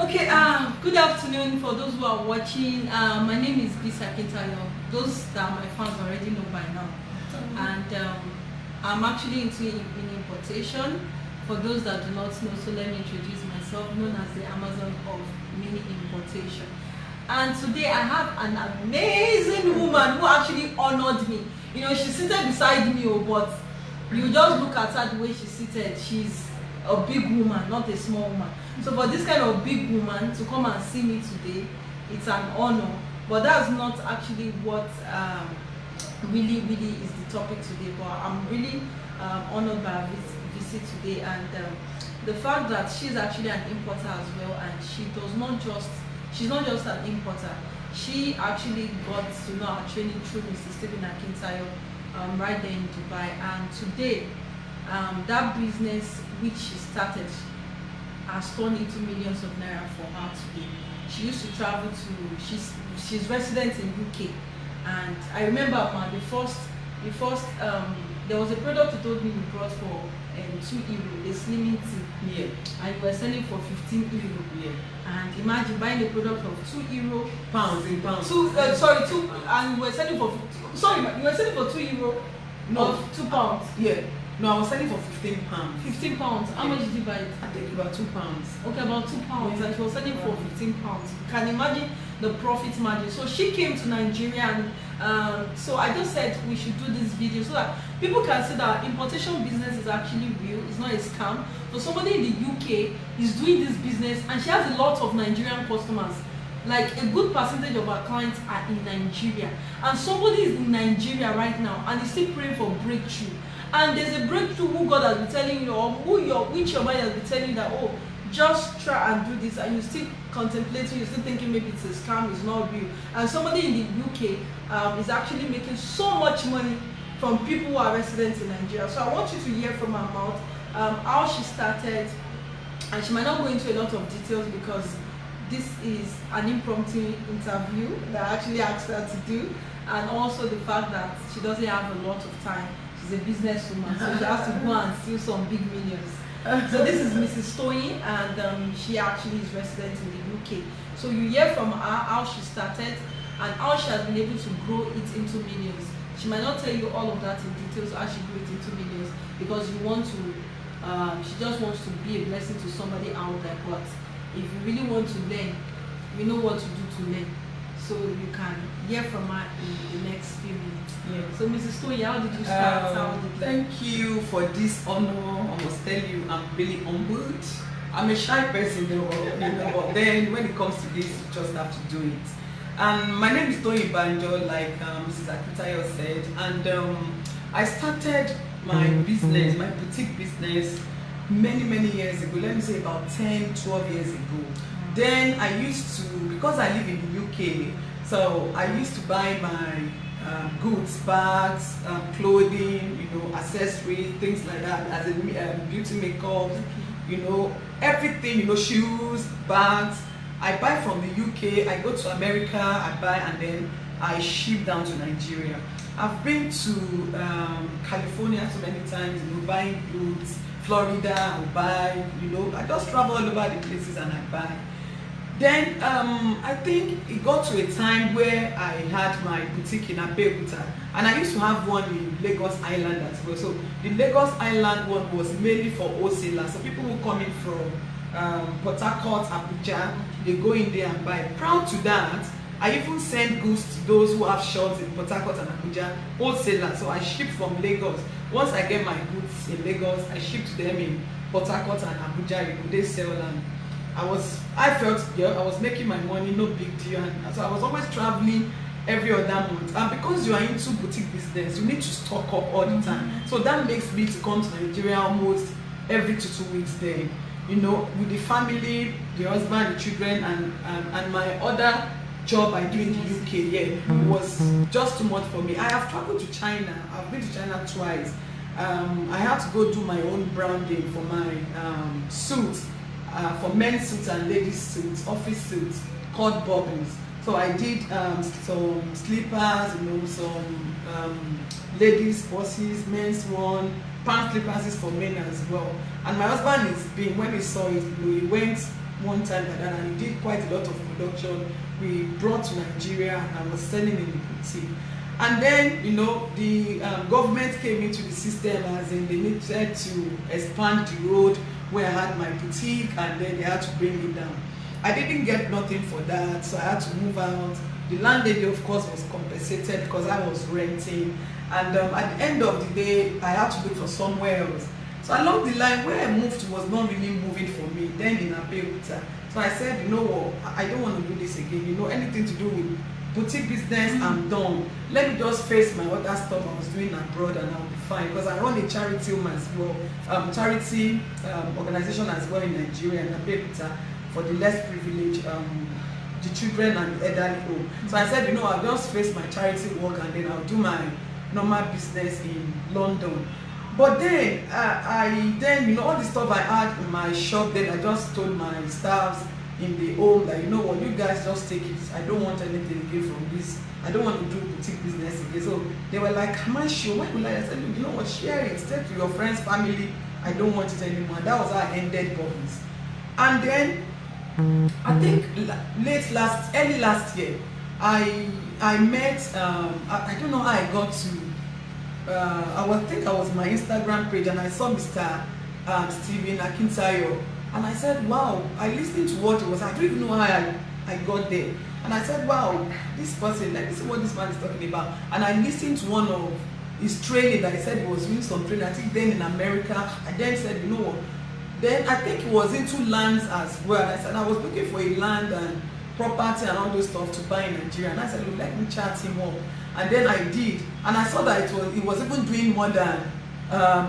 Okay, good afternoon for those who are watching. My name is Bisa Kintayo. Those that are my fans already know by now. And I'm actually into importation. For those that do not know, so let me introduce myself, known as the Amazon of mini importation. And today I have an amazing woman who actually honored me. You know, she's seated beside me, but you just look at her the way she's seated. She's a big woman, not a small woman. So for this kind of big woman to come and see me today, it's an honor. But that's not actually what really is the topic today. But I'm really honored by her visit today, and the fact that she's actually an importer as well, and she's not just an importer. She actually got to know our training through Mr. Stephen Akintayo right there in Dubai, and today that business which she started has turned into millions of naira for her today. She used to travel to, she's resident in UK, and I remember the first there was a product you told me you brought for €2, a slimming tea. Yeah. And you were selling for €15. Yeah. And imagine buying a product of €2. Pounds in pounds. And you were selling for €2 No. of £2. Yeah. No, I was selling for £15. £15. How much did you buy it? I think about £2. Okay, about £2, Yeah. and she was selling for £15. You can imagine the profit margin. So she came to Nigeria, and so I just said we should do this video so that people can see that importation business is actually real. It's not a scam. So somebody in the UK is doing this business, and she has a lot of Nigerian customers. Like a good percentage of our clients are in Nigeria, and somebody is in Nigeria right now and is still praying for breakthrough. And there's a breakthrough who God has been telling you, or which your mind has been telling you that, oh, just try and do this, and you're still contemplating, you're still thinking maybe it's a scam, it's not real. And somebody in the UK is actually making so much money from people who are residents in Nigeria. So I want you to hear from her mouth how she started, and she might not go into a lot of details because this is an impromptu interview that I actually asked her to do, and also the fact that she doesn't have a lot of time. She's a businesswoman, so she has to go and steal some big millions. So this is Mrs. Toyin, and she actually is resident in the UK. So you hear from her how she started and how she has been able to grow it into millions. She might not tell you all of that in details, how she grew it into millions, because you want to, she just wants to be a blessing to somebody out there. But if you really want to learn, you know what to do to learn. So you can hear from her in the next few minutes. Yeah. So Mrs. Toyin, how did you start? Thank you for this honor. I must tell you, I'm really humbled. I'm a shy person, but then when it comes to this, you just have to do it. And my name is Toyin Banjo, like Mrs. Akintayo said, and I started my business, my boutique business, many years ago. Let me say about 10-12 years ago. Then I used to, because I live in the UK, so I used to buy my goods, bags, clothing, accessories, things like that, as a beauty makeup, everything, shoes, bags. I buy from the UK, I go to America, I buy, and then I ship down to Nigeria. I've been to California so many times, buying goods. Florida, I buy, I just travel all over the places and I buy. Then I think it got to a time where I had my boutique in Abeokuta, and I used to have one in Lagos Island as well. So the Lagos Island one was mainly for wholesalers, so people who come in from Port Harcourt, Abuja, they go in there and buy. Proud to that, I even send goods to those who have shops in Port Harcourt and Abuja, wholesalers. So I ship from Lagos. Once I get my goods in Lagos, I ship to them in Port Harcourt and Abuja. They sell, and I felt, yeah, I was making my money, no big deal. And so I was always traveling every other month. And because you are into boutique business, you need to stock up all the time. So that makes me to come to Nigeria almost every 2 weeks there. With the family, the husband, the children, and my other job I do in the UK, it was just too much for me. I have traveled to China. I've been to China twice. I had to go do my own branding for my suits, for men's suits and ladies suits, office suits, called bobbins. So I did some slippers, some ladies' purses, men's pant slippers for men as well. And my husband when he saw it, he went one time like that, and he did quite a lot of production. We brought to Nigeria, and I was selling in the boutique. And then, you know, the government came into the system, as in they needed to expand the road where I had my boutique, and then they had to bring it down. I didn't get nothing for that, so I had to move out. The landlady, of course, was compensated because I was renting. And at the end of the day, I had to look for somewhere else. So along the line, where I moved to was not really moving for me, then in Abeokuta. So I said, you know what, I don't want to do this again. You know, anything to do with boutique business, I'm done. Let me just face my other stuff I was doing abroad, and I'll be fine. Because I run a charity as well, charity organization as well in Nigeria, in Abeokuta, for the less privileged, the children and the elderly home. So I said, you know, I'll just face my charity work, and then I'll do my normal business in London. But then you know, all the stuff I had in my shop, then I just told my staffs in the home that, you know what, you guys just take it. I don't want anything again from this. I don't want to do boutique business again. So they were like, am I sure? Why will I? Said, you know what, share it, take to your friends, family. I don't want it anymore. That was how I ended Bubbles. And then I think early last year, I met I don't know how I got to I think I was my Instagram page, and I saw Mr. Stephen Akintayo, and I said, wow, I listened to what it was. I don't even know how I got there. And I said, wow, this person, let me see what this man is talking about. And I listened to one of his training that he said he was doing some training, I think then in America. I then said, you know what, then I think he was into lands as well. I said, I was looking for a land and property and all those stuff to buy in Nigeria. And I said, look, let me chat him up. And then I did, and I saw that it was even doing more than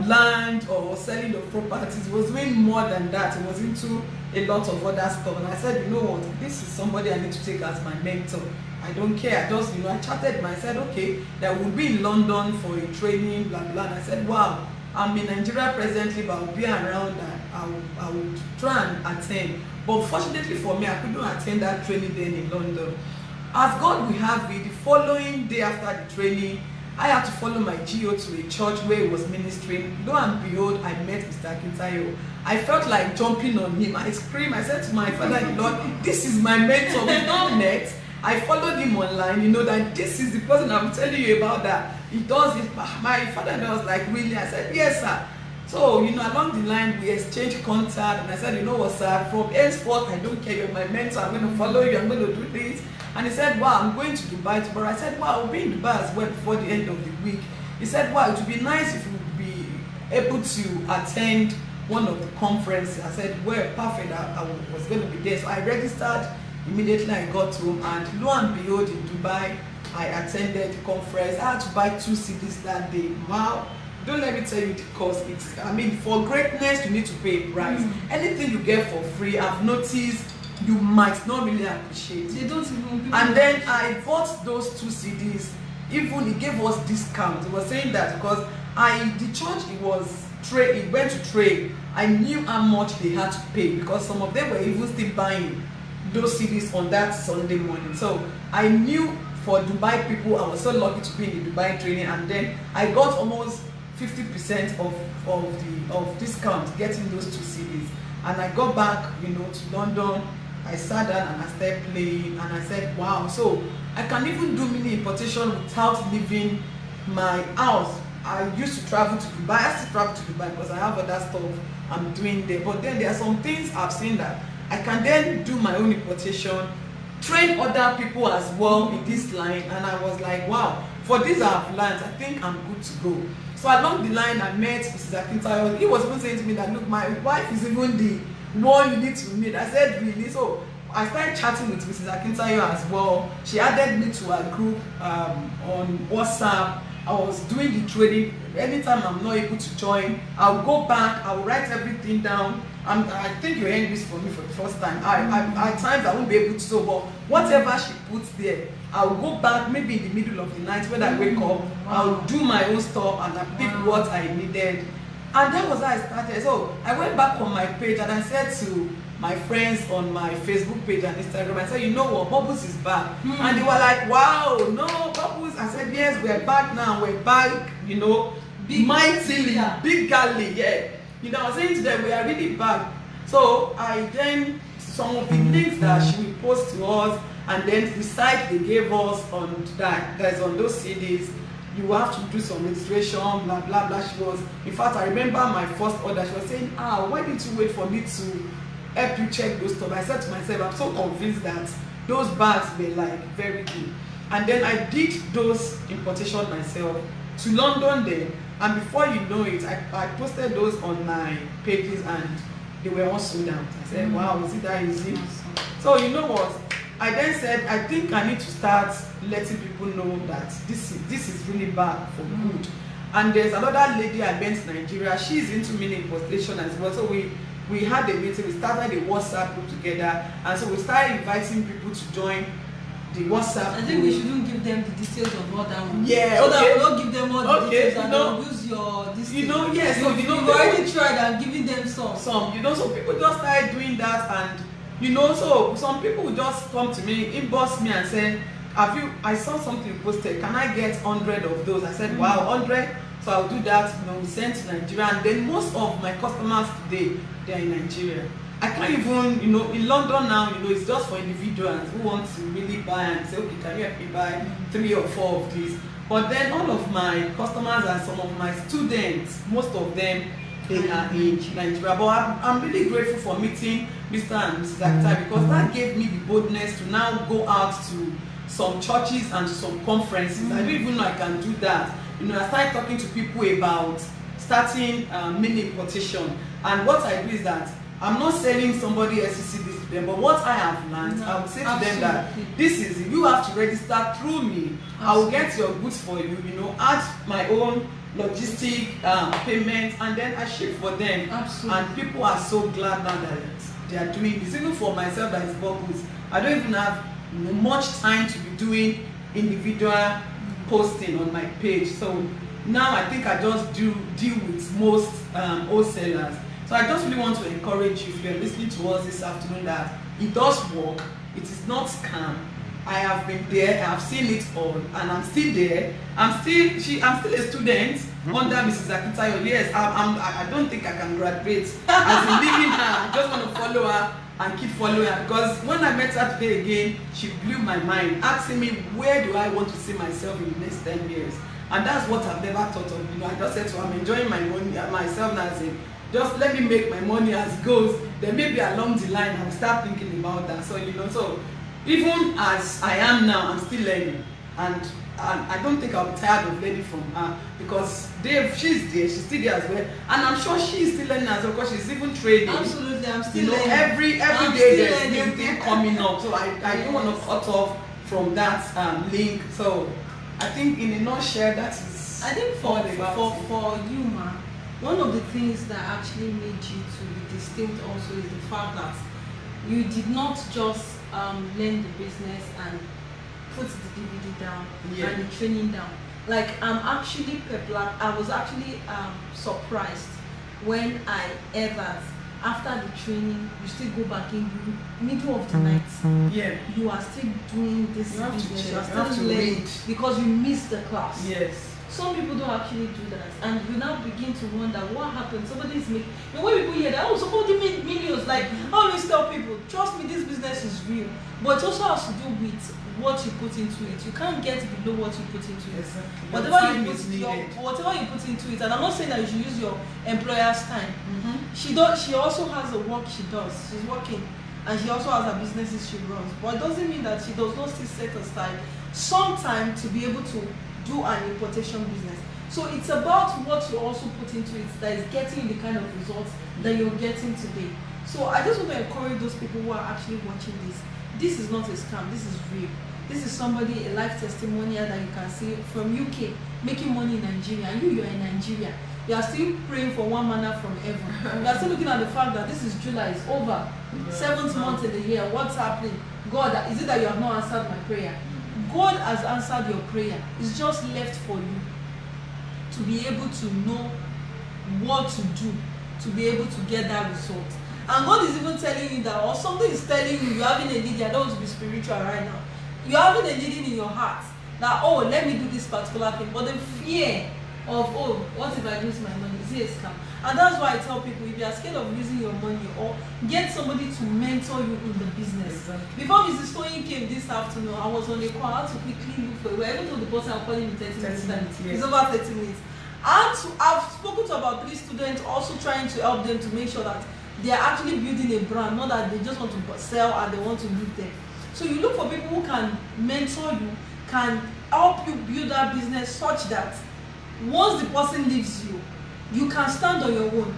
land or selling of properties. It was doing more than that. It was into a lot of other stuff. And I said, you know what, this is somebody I need to take as my mentor. I don't care. I just, you know, I chatted him. I said, okay, that will be in London for a training, blah blah. And I said, wow, I'm in Nigeria presently, but I'll be around, and I will try and attend. But fortunately for me, I couldn't attend that training then in London. As God will have it, the following day after the training, I had to follow my GO to a church where he was ministering. Lo and behold, I met Mr. Akintayo. I felt like jumping on him. I screamed. I said to my father, Lord, this is my mentor. We've not met. I followed him online, you know, that this is the person I'm telling you about, that he does it. My father was like, really? I said, yes, sir. So, you know, along the line, we exchanged contact, and I said, you know what, sir, from henceforth, I don't care, you're my mentor, I'm going to follow you, I'm going to do this. And he said, wow, I'm going to Dubai tomorrow. I said, wow, I'll be in Dubai as well before the end of the week. He said, wow, it would be nice if you would be able to attend one of the conferences. I said, well, perfect, I was going to be there. So I registered. Immediately I got home, and lo and behold, in Dubai, I attended the conference. I had to buy 2 CDs that day. Wow. Don't let me tell you the cost. I mean, for greatness, you need to pay a price. Anything you get for free, I've noticed, you might not really appreciate. They don't even. And then I bought those 2 CDs. Even it gave us discount. It was saying that because the church, it went to trade. I knew how much they had to pay, because some of them were even still buying those CDs on that Sunday morning. So I knew for Dubai people, I was so lucky to be in the Dubai training, and then I got almost 50% of discount getting those 2 CDs. And I got back, you know, to London. I sat down and I started playing, and I said, wow, so I can even do mini importation without leaving my house. I used to travel to Dubai. I still travel to Dubai because I have other stuff I'm doing there. But then there are some things I've seen that I can then do my own importation, train other people as well in this line. And I was like, wow, for this I've learned, I think I'm good to go. So along the line, I met Mrs. Akintayo. He was even saying to me that, look, my wife is even the one you need to meet. I said, really? So I started chatting with Mrs. Akintayo as well. She added me to her group on WhatsApp. I was doing the trading. Anytime I'm not able to join, I'll go back, I'll write everything down. I think you're hearing this for me for the first time. At times I won't be able to, so but whatever she puts there, I'll go back maybe in the middle of the night when I wake up. I'll do my own stuff and I pick what I needed. And that was how I started. So I went back on my page and I said to my friends on my Facebook page and Instagram, I said, you know what, Bubbles is back. And they were like, wow, no, Bubbles. I said, yes, we're back now. We're back, you know, mightily, big galley, yeah. You know, I was saying to them, we are really back. So I then some of the links that she will post to us, and then the site they gave us on that's on those CDs, you have to do some registration, blah blah blah. She was, in fact, I remember my first order, she was saying, why didn't you wait for me to help you check those stuff? I said to myself, I'm so convinced that those bags were like very good. And then I did those importation myself to London then, and before you know it, I posted those on my pages and they were all sold out. I said, wow, is it that easy? Awesome. So you know what, I then said, I think I need to start letting people know that this is really bad for good. And there's another lady I met in Nigeria, she's into mini importation as well. So we had a meeting, we started a WhatsApp group together, and so we started inviting people to join the WhatsApp group. I think we shouldn't give them the details of all that one. Yeah, so that we don't give them all the details and they'll use your this. You know, yes, so you've already tried and giving them some. You know, so people just started doing that, and you know, so some people would just come to me, inbox me and say, I saw something posted, can I get 100 of those? I said, wow, 100, so I'll do that. You know, we sent to Nigeria, and then most of my customers today, they are in Nigeria. I can't even, you know, in London now, you know, it's just for individuals who want to really buy and say, okay, can you help me buy 3 or 4 of these? But then all of my customers and some of my students, most of them, they are in Nigeria. But I'm really grateful for meeting Mr. and Mrs. Akita, because that gave me the boldness to now go out to some churches and some conferences. I didn't even know I can do that. You know, I started talking to people about starting mini importation. And what I do is that I'm not selling somebody else's CDs to them, but what I have learned, I would say to them that this is, you have to register through me. I will get your goods for you, you know, add my own logistic payments, and then I ship for them. Absolutely. And people are so glad now that they are doing this. Even for myself that is bogus, I don't even have much time to be doing individual posting on my page. So now I think I just deal with most wholesalers. So I just really want to encourage you, if you're listening to us this afternoon, that it does work. It is not scam. I have been there, I have seen it all, and I'm still there. I'm still a student under Mrs. Akita. Yes, I don't think I can graduate as in leaving her. I just want to follow her and keep following her, because when I met her today again, she blew my mind, asking me, where do I want to see myself in the next 10 years? And that's what I've never thought of. You know, I just said to her, I'm enjoying my money myself now, saying, just let me make my money as it goes. Then maybe along the line I'll start thinking about that. So you know, so even as I am now, I'm still learning, and I don't think I'll be tired of learning from her, because she's there, she's still there as well, and I'm sure she's still learning as well, because she's even trading. Absolutely, I'm still learning. Every day there's new thing coming up, so I don't want to cut off from that link. So I think in a nutshell, that is. I think for you, ma, one of the things that actually made you to be distinct also is the fact that you did not just learn the business and put the DVD down and the training down. Like, I'm actually perplexed. I was actually surprised when I heard that after the training, you still go back in the middle of the night. Yeah. You are still doing this business. You are still learning because you missed the class. Yes. Some people don't actually do that, and you now begin to wonder what happened. Somebody is making. You know, when people hear that, oh, somebody made millions. Like, I always tell people, trust me, this business is real. But it also has to do with what you put into it. You can't get below what you put into it. Exactly. Whatever you put into it, and I'm not saying that you should use your employer's time. She also has the work she does. She's working, and she also has her businesses she runs. But it doesn't mean that she does not still set aside some time to be able to do an importation business. So it's about what you also put into it that is getting the kind of results that you're getting today. So I just want to encourage those people who are actually watching this. This is not a scam, this is real. This is somebody, a life testimonial that you can see from UK, making money in Nigeria, and you're in Nigeria. You are still praying for one manna from heaven. You are still looking at the fact that this is July, it's over. 7th month in the year, what's happening? God, is it that you have not answered my prayer? God has answered your prayer. It's just left for you to be able to know what to do, to be able to get that result. And God is even telling you that, or something is telling you, you're having a leading. I don't want to be spiritual right now. You're having a leading in your heart that, oh, let me do this particular thing. But the fear of, oh, what if I lose my money? Is it a scam? And that's why I tell people, if you are scared of losing your money, or get somebody to mentor you in the business. Exactly. Before Mrs. Toyin came this afternoon, I was on a call. I had to quickly look for it. I even told the person I'm calling in 30 minutes. 30 minutes, yes. It's over 30 minutes. I've spoken to about 3 students, also trying to help them to make sure that they are actually building a brand, not that they just want to sell and they want to live there. So you look for people who can mentor you, can help you build that business such that once the person leaves you, you can stand on your own.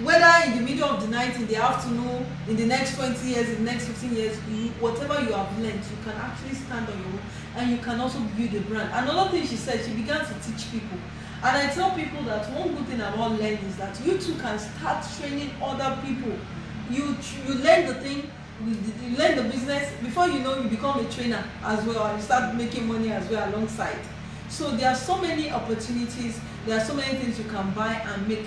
Whether in the middle of the night, in the afternoon, in the next 20 years, in the next 15 years, whatever you have learned, you can actually stand on your own, and you can also build a brand. Another thing she said, she began to teach people. And I tell people that one good thing about learning is that you too can start training other people. You learn the thing, you learn the business, before you know, you become a trainer as well, and you start making money as well alongside. So there are so many opportunities, there are so many things you can buy and make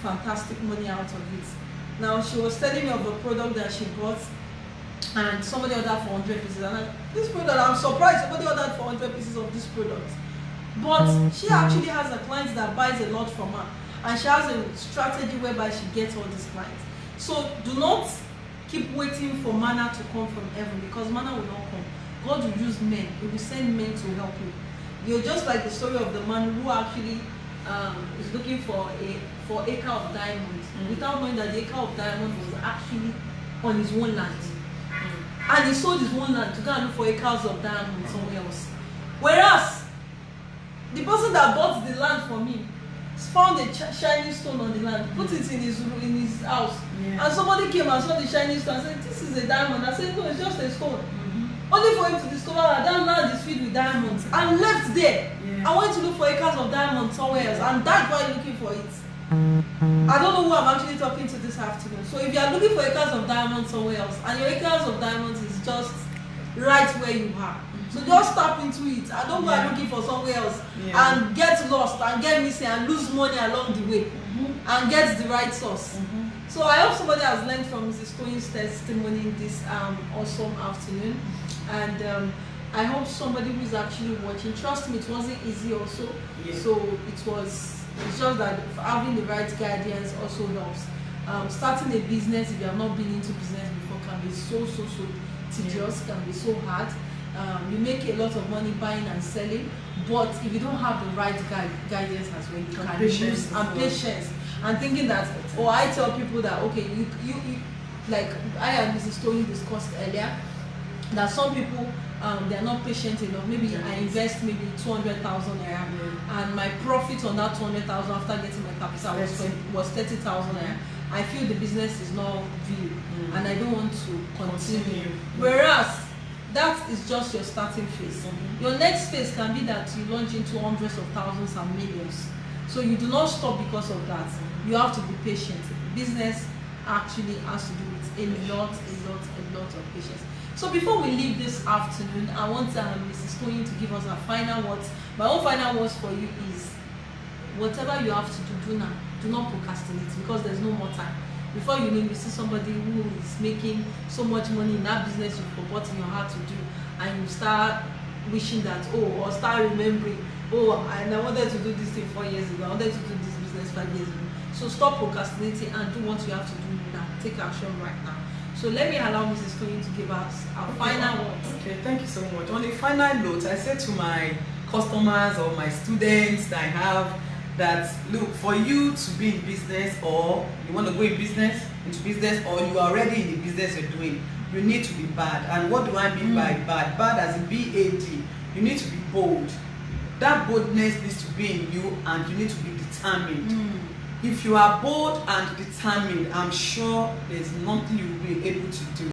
fantastic money out of it. Now, she was telling me of a product that she bought, and somebody ordered for 100 pieces. And this product, I'm surprised somebody ordered for 100 pieces of this product. But she actually has a client that buys a lot from her, and she has a strategy whereby she gets all these clients. So do not keep waiting for manna to come from heaven, because manna will not come. God will use men. He will send men to help you. You're just like the story of the man who actually is looking for acre of diamonds, without knowing that the acre of diamond was actually on his own land. And he sold his own land to go and look for acres of diamonds somewhere else. Whereas the person that bought the land from him found a shiny stone on the land, put it in his house, and somebody came and saw the shiny stone and said, "This is a diamond." I said, "No, it's just a stone." Only for him to discover that land is filled with diamonds, and left there. I went to look for acres of diamonds somewhere else, and that's why I'm looking for it. I don't know who I'm actually talking to this afternoon. So if you are looking for acres of diamonds somewhere else, and your acres of diamonds is just right where you are, so just tap into it. I don't go looking for somewhere else and get lost and get missing and lose money along the way, and get the right source. So I hope somebody has learned from Mrs. Toyin's testimony this awesome afternoon, and I hope somebody who is actually watching, trust me, it wasn't easy also. So it's just that having the right guidance also helps. Starting a business, if you have not been into business before, can be so tedious, can be so hard. You make a lot of money buying and selling, but if you don't have the right guidance as well, you can lose, and patience, and thinking that, I tell people that, okay, you like I and Mrs. Toyin discussed earlier, that some people they are not patient enough. Maybe I invest maybe 200,000 naira, and my profit on that 200,000 after getting my capital was 30,000 naira. I feel the business is not real, and I don't want to continue. Whereas that is just your starting phase. Your next phase can be that you launch into hundreds of thousands and millions. So you do not stop because of that. You have to be patient. Business actually has to do with a lot of patience. So before we leave this afternoon, I want Mrs. Toyin to give us her final words. My own final words for you is, whatever you have to do now, do not procrastinate, because there's no more time. Before you know, you see somebody who is making so much money in that business you've forgotten your heart to do, and you start wishing that, or start remembering, and I wanted to do this thing 4 years ago, I wanted to do this business 5 years ago. So stop procrastinating and do what you have to do now. Take action right now. So let me allow Mrs. Toyin to give us our final words. Okay, thank you so much. On a final note, I said to my customers or my students that I have that, look, for you to be in business, or you want to go into business, or you are already in the business you're doing, you need to be bad. And what do I mean by bad? Bad as in B-A-D. You need to be bold. That boldness needs to be in you, and you need to be determined. If you are bold and determined, I'm sure there's nothing you will be able to do.